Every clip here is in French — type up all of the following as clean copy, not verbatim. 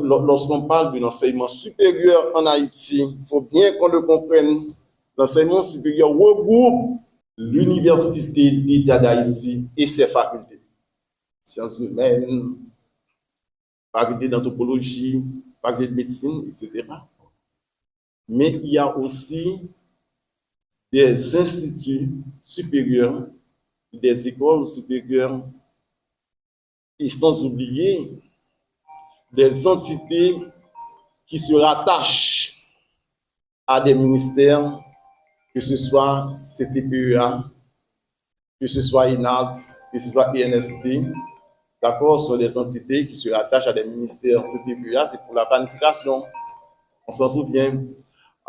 lorsqu'on parle de l'enseignement supérieur en Haïti, il faut bien qu'on le comprenne. L'enseignement supérieur regroupe l'Université d'État d'Haïti et ses facultés. Sciences humaines, faculté d'anthropologie, faculté de médecine, etc. Mais il y a aussi des instituts supérieurs, des écoles supérieures, et sans oublier des entités qui se rattachent à des ministères, que ce soit CTPEA, que ce soit INADS, que ce soit INST, d'accord, sont des entités qui se rattachent à des ministères. CTPEA, c'est pour la planification, on s'en souvient.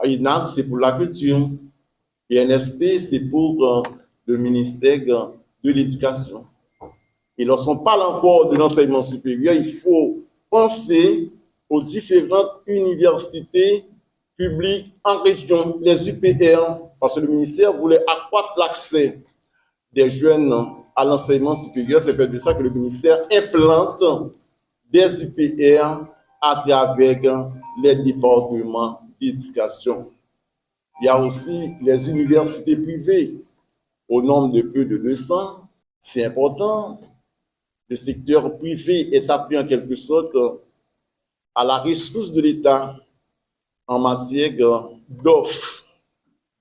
INADS, c'est pour la culture. INST, c'est pour le ministère de l'Éducation. Et lorsqu'on parle encore de l'enseignement supérieur, il faut penser aux différentes universités publiques en région, les UPR, parce que le ministère voulait accroître l'accès des jeunes à l'enseignement supérieur. C'est de ça que le ministère implante des UPR à travers les départements d'éducation. Il y a aussi les universités privées au nombre de peu de 200. C'est important. Le secteur privé est appelé en quelque sorte à la ressource de l'État en matière d'offres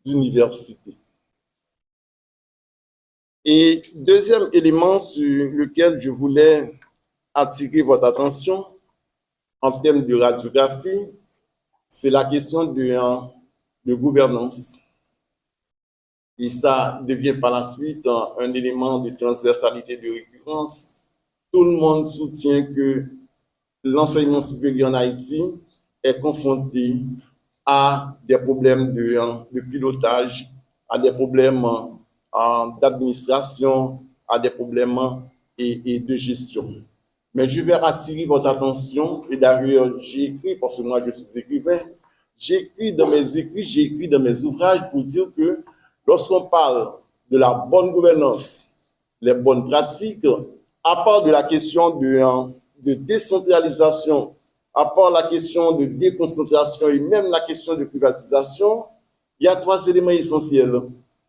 d'université. Et deuxième élément sur lequel je voulais attirer votre attention en termes de radiographie, c'est la question de gouvernance. Et ça devient par la suite un élément de transversalité de récurrence. Tout le monde soutient que l'enseignement supérieur en Haïti est confronté à des problèmes de pilotage, à des problèmes d'administration, à des problèmes et de gestion. Mais je vais attirer votre attention, et d'ailleurs j'ai écrit, parce que moi je suis écrivain, j'ai écrit dans mes écrits, j'ai écrit dans mes ouvrages pour dire que lorsqu'on parle de la bonne gouvernance, les bonnes pratiques, à part de la question de décentralisation, à part la question de déconcentration et même la question de privatisation, il y a trois éléments essentiels.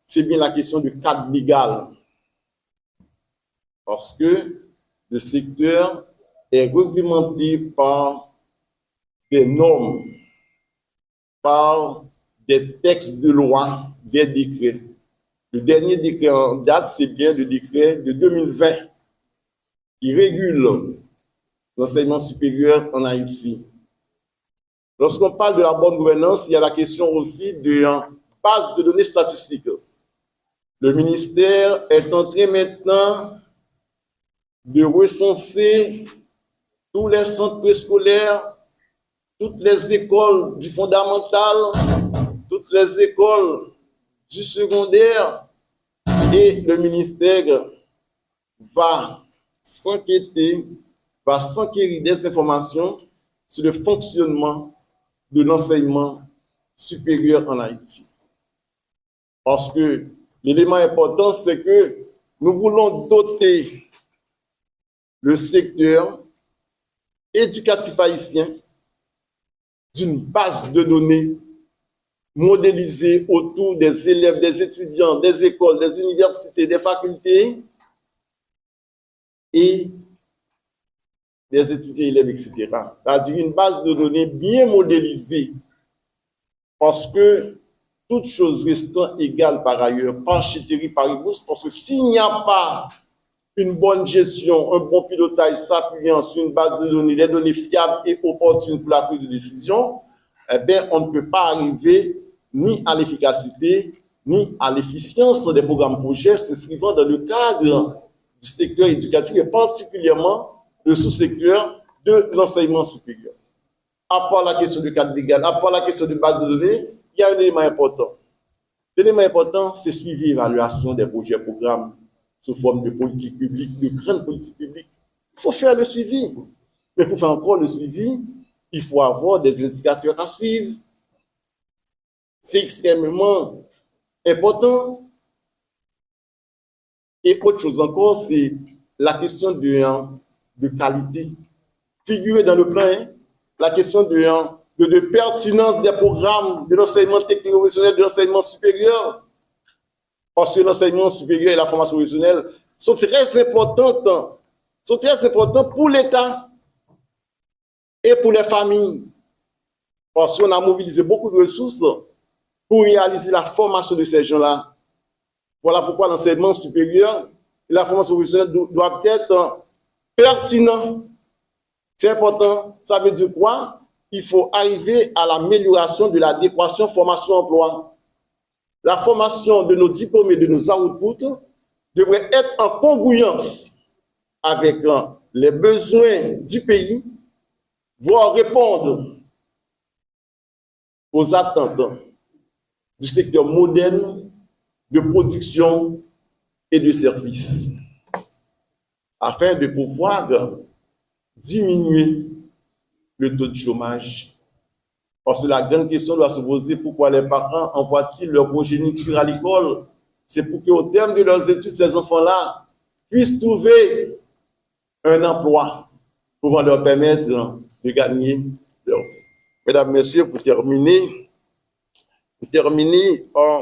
C'est bien la question du cadre légal. Parce que le secteur est réglementé par des normes, par des textes de loi, des décrets. Le dernier décret en date, c'est bien le décret de 2020 qui régule l'enseignement supérieur en Haïti. Lorsqu'on parle de la bonne gouvernance, il y a la question aussi de base de données statistiques. Le ministère est en train maintenant de recenser tous les centres préscolaires, toutes les écoles du fondamental, toutes les écoles du secondaire, et le ministère va s'enquêter, va s'enquérir des informations sur le fonctionnement de l'enseignement supérieur en Haïti. Parce que l'élément important, c'est que nous voulons doter le secteur éducatif haïtien d'une base de données modélisée autour des élèves, des étudiants, des écoles, des universités, des facultés et des étudiants, élèves, etc. C'est-à-dire une base de données bien modélisée, parce que toute chose restant égale par ailleurs, par chétérie, par ébousse, parce que s'il n'y a pas une bonne gestion, un bon pilotage s'appuyant sur une base de données, des données fiables et opportunes pour la prise de décision, eh bien, on ne peut pas arriver ni à l'efficacité, ni à l'efficience des programmes projets s'inscrivant dans le cadre du secteur éducatif et particulièrement le sous-secteur de l'enseignement supérieur. À part la question du cadre légal, à part la question de base de données, il y a un élément important. L'élément important, c'est suivi et évaluation des projets et programmes sous forme de politique publique, de grandes politiques publiques. Il faut faire le suivi. Mais pour faire encore le suivi, il faut avoir des indicateurs à suivre. C'est extrêmement important. Et autre chose encore, c'est la question de qualité. Figurer dans le plan, la question de pertinence des programmes de l'enseignement technico-professionnel, de l'enseignement supérieur, parce que l'enseignement supérieur et la formation professionnelle sont très importantes pour l'État et pour les familles, parce qu'on a mobilisé beaucoup de ressources pour réaliser la formation de ces gens-là. Voilà pourquoi l'enseignement supérieur et la formation professionnelle doivent être pertinents. C'est important. Ça veut dire quoi? Il faut arriver à l'amélioration de l'adéquation formation-emploi. La formation de nos diplômés, de nos outputs, devrait être en congruence avec les besoins du pays, voire répondre aux attentes du secteur moderne de production et de services, afin de pouvoir diminuer le taux de chômage. Parce que la grande question doit se poser, pourquoi les parents envoient-ils leur progéniture à l'école? C'est pour qu'au terme de leurs études, ces enfants-là puissent trouver un emploi pouvant leur permettre de gagner leur vie. Mesdames, Messieurs, pour terminer,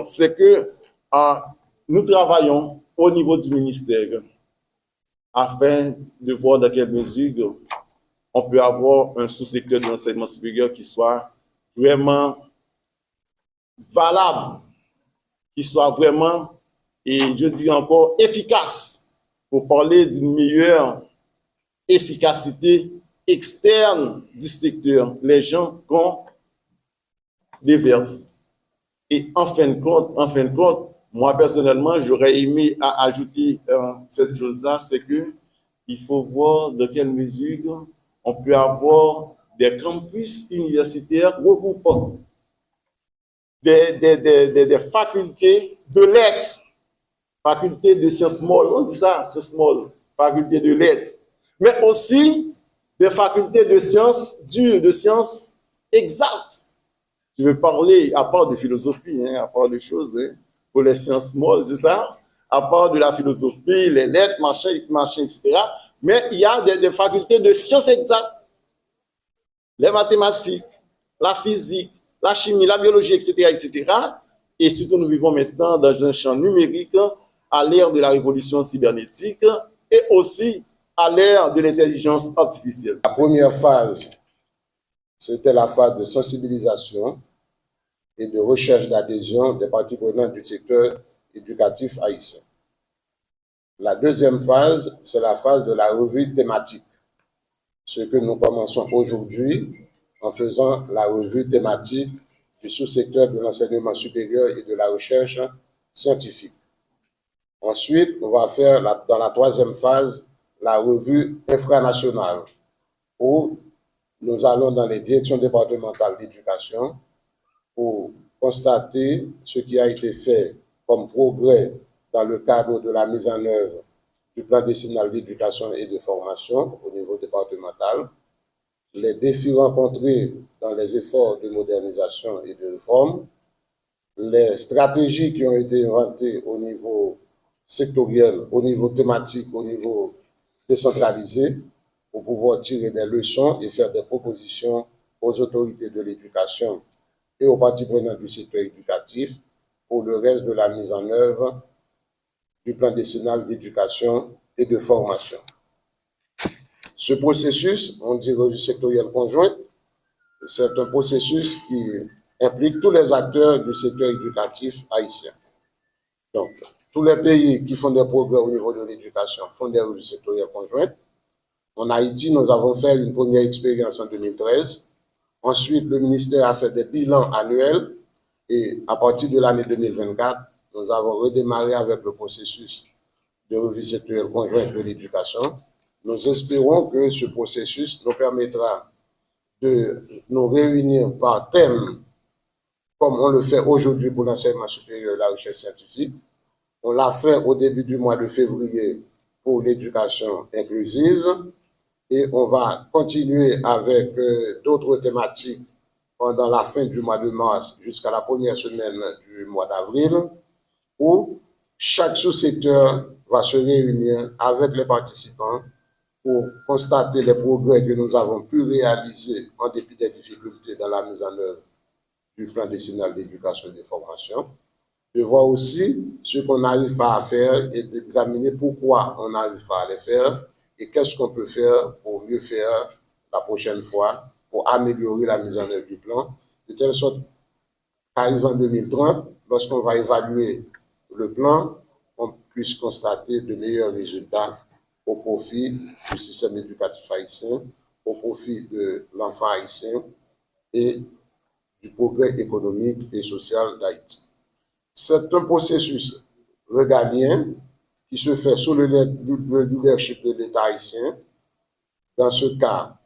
c'est que nous travaillons au niveau du ministère afin de voir dans quelle mesure on peut avoir un sous-secteur de l'enseignement supérieur qui soit vraiment valable, qui soit vraiment, et je dis encore, efficace, pour parler d'une meilleure efficacité externe du secteur. Les gens qu'on déverse. Et en fin de compte, moi personnellement, j'aurais aimé ajouter cette chose-là, c'est que il faut voir dans quelle mesure on peut avoir des campus universitaires regroupant des facultés de lettres, facultés de sciences molles, on dit ça, sciences molles, facultés de lettres, mais aussi des facultés de sciences dures, de sciences exactes. Je veux parler, à part de philosophie, à part de choses, pour les sciences molles, c'est ça, à part de la philosophie, les lettres, machin, etc. Mais il y a des facultés de sciences exactes, les mathématiques, la physique, la chimie, la biologie, etc., etc. Et surtout, nous vivons maintenant dans un champ numérique, à l'ère de la révolution cybernétique et aussi à l'ère de l'intelligence artificielle. La première phase, c'était la phase de sensibilisation et de recherche d'adhésion des parties prenantes du secteur éducatif haïtien. La deuxième phase, c'est la phase de la revue thématique, ce que nous commençons aujourd'hui en faisant la revue thématique du sous-secteur de l'enseignement supérieur et de la recherche scientifique. Ensuite, on va faire dans la troisième phase la revue infranationale, où nous allons dans les directions départementales d'éducation pour constater ce qui a été fait comme progrès dans le cadre de la mise en œuvre du plan décennal d'éducation et de formation au niveau départemental, les défis rencontrés dans les efforts de modernisation et de réforme, les stratégies qui ont été inventées au niveau sectoriel, au niveau thématique, au niveau décentralisé, pour pouvoir tirer des leçons et faire des propositions aux autorités de l'éducation et aux parties prenantes du secteur éducatif pour le reste de la mise en œuvre du plan décennal d'éducation et de formation. Ce processus, on dit revue sectorielle conjointe, c'est un processus qui implique tous les acteurs du secteur éducatif haïtien. Donc, tous les pays qui font des progrès au niveau de l'éducation font des revues sectorielles conjointes. En Haïti, nous avons fait une première expérience en 2013. Ensuite, le ministère a fait des bilans annuels et à partir de l'année 2024, nous avons redémarré avec le processus de revue sectorielle conjointe de l'éducation. Nous espérons que ce processus nous permettra de nous réunir par thème, comme on le fait aujourd'hui pour l'enseignement supérieur et la recherche scientifique. On l'a fait au début du mois de février pour l'éducation inclusive et on va continuer avec d'autres thématiques pendant la fin du mois de mars jusqu'à la première semaine du mois d'avril, où chaque sous-secteur va se réunir avec les participants pour constater les progrès que nous avons pu réaliser en dépit des difficultés dans la mise en œuvre du plan décennal d'éducation et de formation, de voir aussi ce qu'on n'arrive pas à faire et d'examiner pourquoi on n'arrive pas à les faire et qu'est-ce qu'on peut faire pour mieux faire la prochaine fois, pour améliorer la mise en œuvre du plan, de telle sorte qu'arrivant 2030, lorsqu'on va évaluer le plan, on puisse constater de meilleurs résultats au profit du système éducatif haïtien, au profit de l'enfant haïtien et du progrès économique et social d'Haïti. C'est un processus régalien qui se fait sous le leadership de l'État haïtien. Dans ce cas,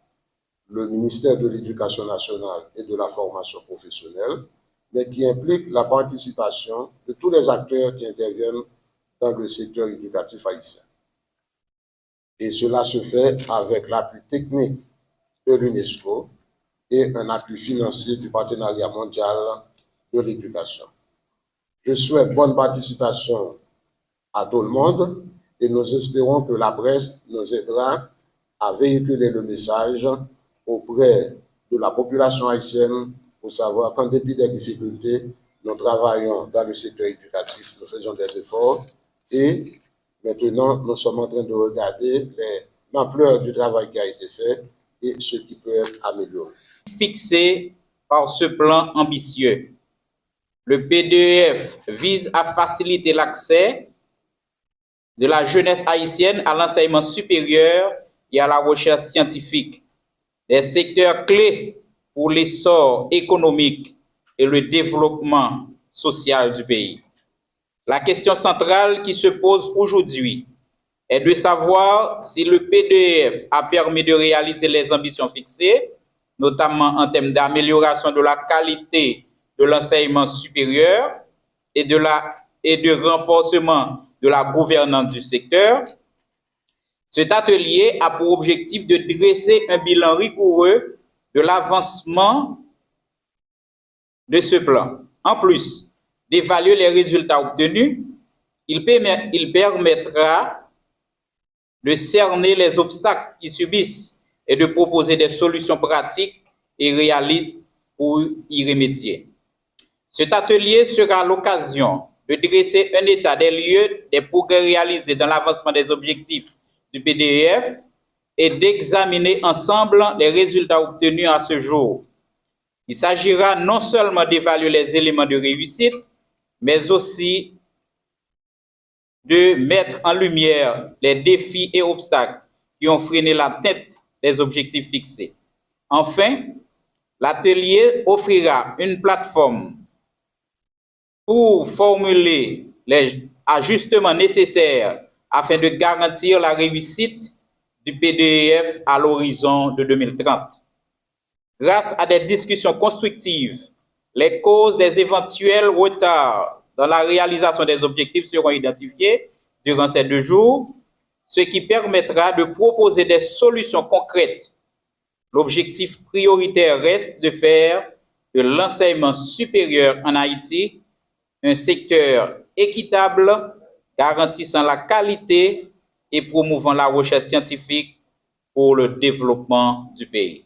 le ministère de l'Éducation nationale et de la formation professionnelle, mais qui implique la participation de tous les acteurs qui interviennent dans le secteur éducatif haïtien. Et cela se fait avec l'appui technique de l'UNESCO et un appui financier du Partenariat mondial de l'éducation. Je souhaite bonne participation à tout le monde et nous espérons que la presse nous aidera à véhiculer le message auprès de la population haïtienne pour savoir qu'en dépit des difficultés, nous travaillons dans le secteur éducatif, nous faisons des efforts et maintenant nous sommes en train de regarder l'ampleur du travail qui a été fait et ce qui peut être amélioré. Fixé par ce plan ambitieux, le PDEF vise à faciliter l'accès de la jeunesse haïtienne à l'enseignement supérieur et à la recherche scientifique, des secteurs clés pour l'essor économique et le développement social du pays. La question centrale qui se pose aujourd'hui est de savoir si le PDEF a permis de réaliser les ambitions fixées, notamment en termes d'amélioration de la qualité de l'enseignement supérieur et de renforcement de la gouvernance du secteur. Cet atelier a pour objectif de dresser un bilan rigoureux de l'avancement de ce plan. En plus d'évaluer les résultats obtenus, il permettra de cerner les obstacles qui subissent et de proposer des solutions pratiques et réalistes pour y remédier. Cet atelier sera l'occasion de dresser un état des lieux des progrès réalisés dans l'avancement des objectifs du PDEF et d'examiner ensemble les résultats obtenus à ce jour. Il s'agira non seulement d'évaluer les éléments de réussite, mais aussi de mettre en lumière les défis et obstacles qui ont freiné l'atteinte des objectifs fixés. Enfin, l'atelier offrira une plateforme pour formuler les ajustements nécessaires afin de garantir la réussite du PDEF à l'horizon de 2030. Grâce à des discussions constructives, les causes des éventuels retards dans la réalisation des objectifs seront identifiées durant ces 2 jours, ce qui permettra de proposer des solutions concrètes. L'objectif prioritaire reste de faire de l'enseignement supérieur en Haïti un secteur équitable, garantissant la qualité et promouvant la recherche scientifique pour le développement du pays.